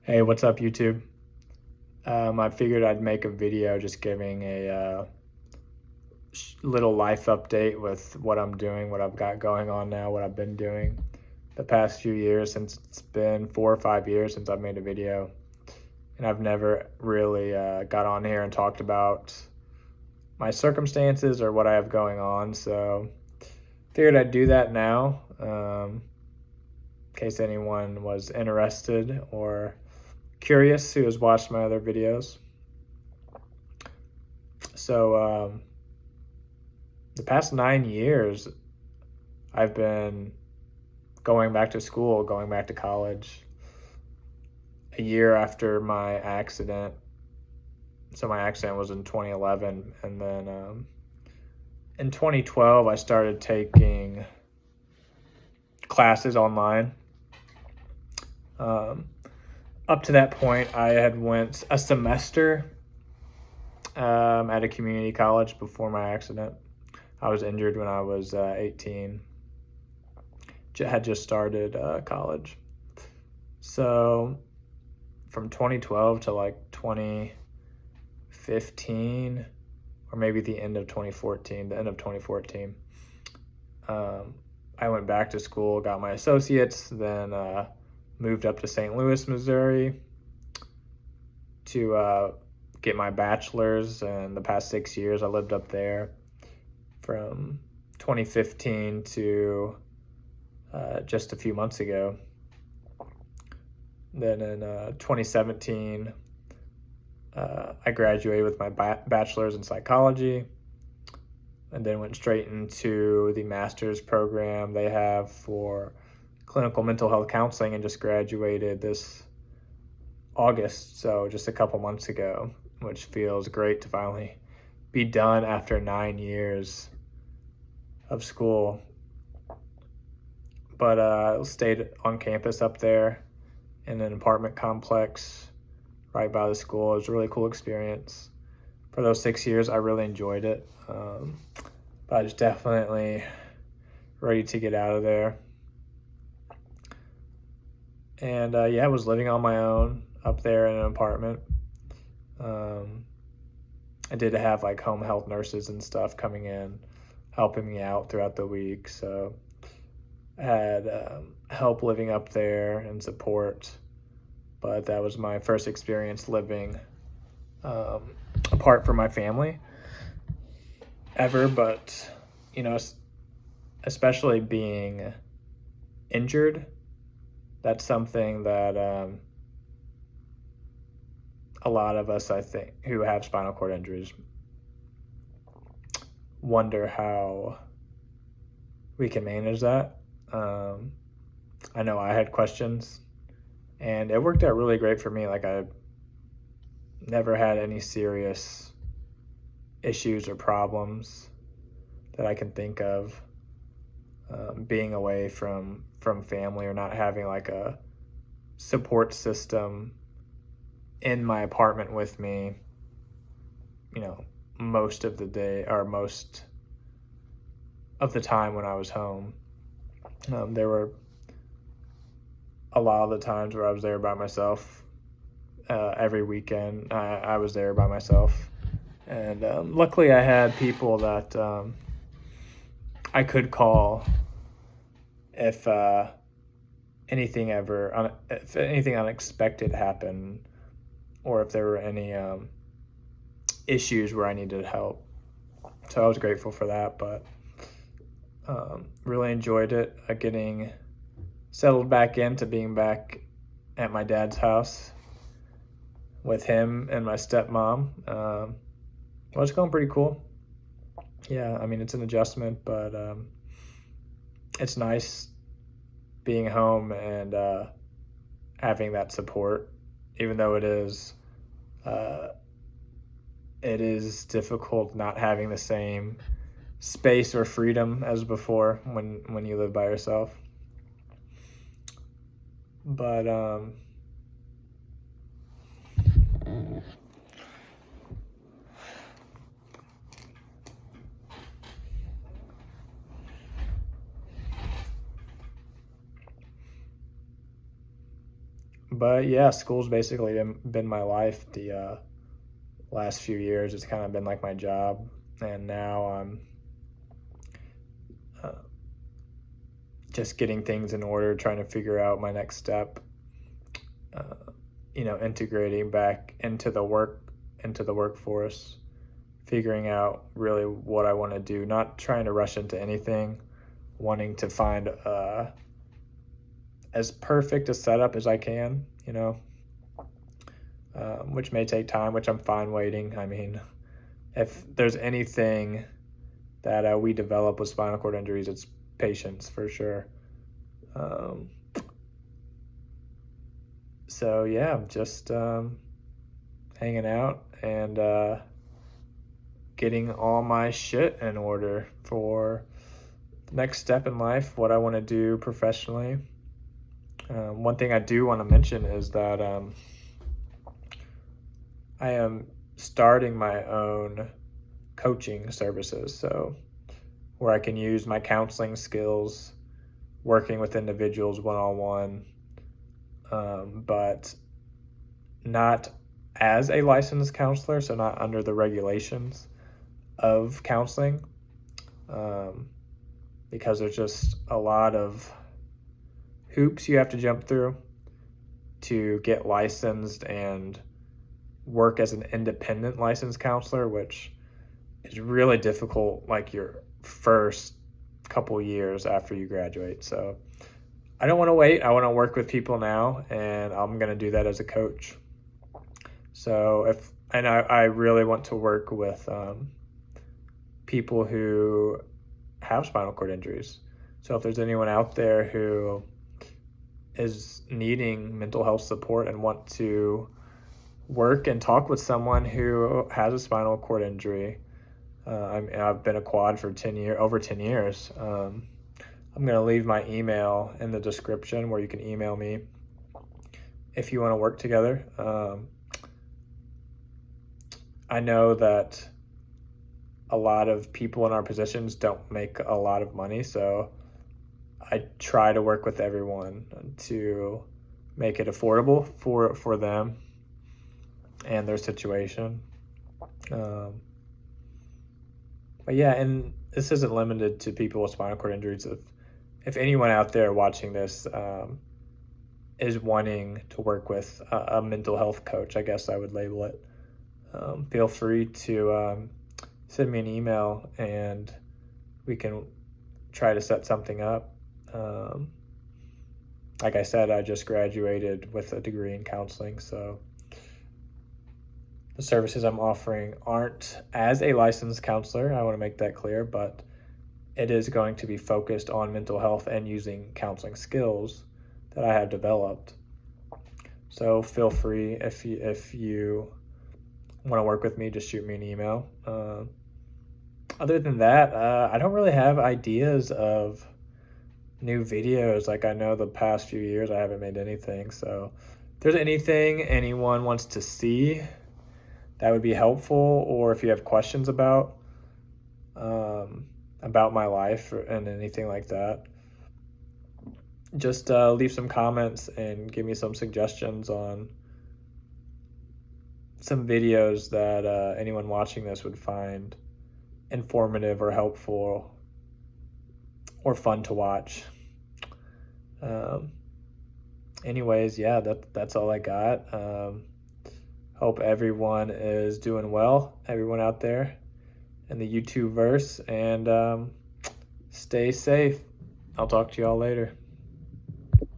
Hey, what's up, YouTube? I figured I'd make a video just giving a little life update with what I'm doing, what I've got going on now, what I've been doing the past few years, since it's been 4 or 5 years since I've made a video. And I've never really got on here and talked about my circumstances or what I have going on. So figured I'd do that now, in case anyone was interested or curious who has watched my other videos. So the past 9 years, I've been going back to school, going back to college. A year after my accident. So my accident was in 2011, and then in 2012 I started taking classes online. Up to that point, I had went a semester at a community college before my accident. I was injured when I was 18. Had just started college. So from 2012 to like 2015, or maybe the end of 2014, I went back to school, got my associates, then moved up to St. Louis, Missouri to get my bachelor's. And the past 6 years I lived up there from 2015 to just a few months ago. Then in 2017, I graduated with my bachelor's in psychology, and then went straight into the master's program they have for clinical mental health counseling, and just graduated this August, so just a couple months ago, which feels great to finally be done after 9 years of school. But I stayed on campus up there in an apartment complex right by the school. It was a really cool experience. For those 6 years, I really enjoyed it. But I was definitely ready to get out of there. And I was living on my own up there in an apartment. I did have like home health nurses and stuff coming in, helping me out throughout the week. So I had help living up there and support. But that was my first experience living apart from my family ever. But, especially being injured, that's something that a lot of us, I think, who have spinal cord injuries wonder how we can manage that. I know I had questions, and it worked out really great for me. Like, I never had any serious issues or problems that I can think of being away from family, or not having like a support system in my apartment with me, most of the day, or most of the time when I was home. There were a lot of the times where I was there by myself. Every weekend I was there by myself, and luckily I had people that I could call if anything unexpected happened, or if there were any issues where I needed help. So I was grateful for that. But really enjoyed it, getting settled back into being back at my dad's house with him and my stepmom. Well, it's going pretty cool. Yeah, I mean, it's an adjustment, but it's nice being home and having that support, even though it is difficult not having the same space or freedom as before when you live by yourself. But But yeah, school's basically been my life the last few years. It's kind of been like my job, and now I'm uh, just getting things in order, trying to figure out my next step. Uh, Integrating back into the workforce, figuring out really what I want to do, not trying to rush into anything, wanting to find as perfect a setup as I can, which may take time, which I'm fine waiting. I mean, if there's anything that we develop with spinal cord injuries, it's patience for sure. So yeah, I'm just hanging out and getting all my shit in order for the next step in life, what I want to do professionally. One thing I do want to mention is that I am starting my own coaching services, so where I can use my counseling skills, working with individuals one-on-one, but not as a licensed counselor, so not under the regulations of counseling, because there's just a lot of hoops you have to jump through to get licensed and work as an independent licensed counselor, which is really difficult, like your first couple years after you graduate. So I don't want to wait. I want to work with people now, and I'm going to do that as a coach. So I really want to work with people who have spinal cord injuries. So if there's anyone out there who is needing mental health support and want to work and talk with someone who has a spinal cord injury, I've been a quad for over 10 years. I'm going to leave my email in the description where you can email me if you want to work together. I know that a lot of people in our positions don't make a lot of money, so I try to work with everyone to make it affordable for them and their situation. But yeah, and this isn't limited to people with spinal cord injuries. If anyone out there watching this is wanting to work with a mental health coach, I guess I would label it, feel free to send me an email and we can try to set something up. Like I said, I just graduated with a degree in counseling, so the services I'm offering aren't as a licensed counselor. I want to make that clear, but it is going to be focused on mental health and using counseling skills that I have developed. So feel free, if you want to work with me, just shoot me an email. Other than that, I don't really have ideas of new videos. Like, I know the past few years I haven't made anything, so if there's anything anyone wants to see that would be helpful, or if you have questions about my life and anything like that, just leave some comments and give me some suggestions on some videos that anyone watching this would find informative or helpful or fun to watch. Anyways, yeah, that's all I got. Hope everyone is doing well, everyone out there in the YouTube verse, and stay safe. I'll talk to y'all later.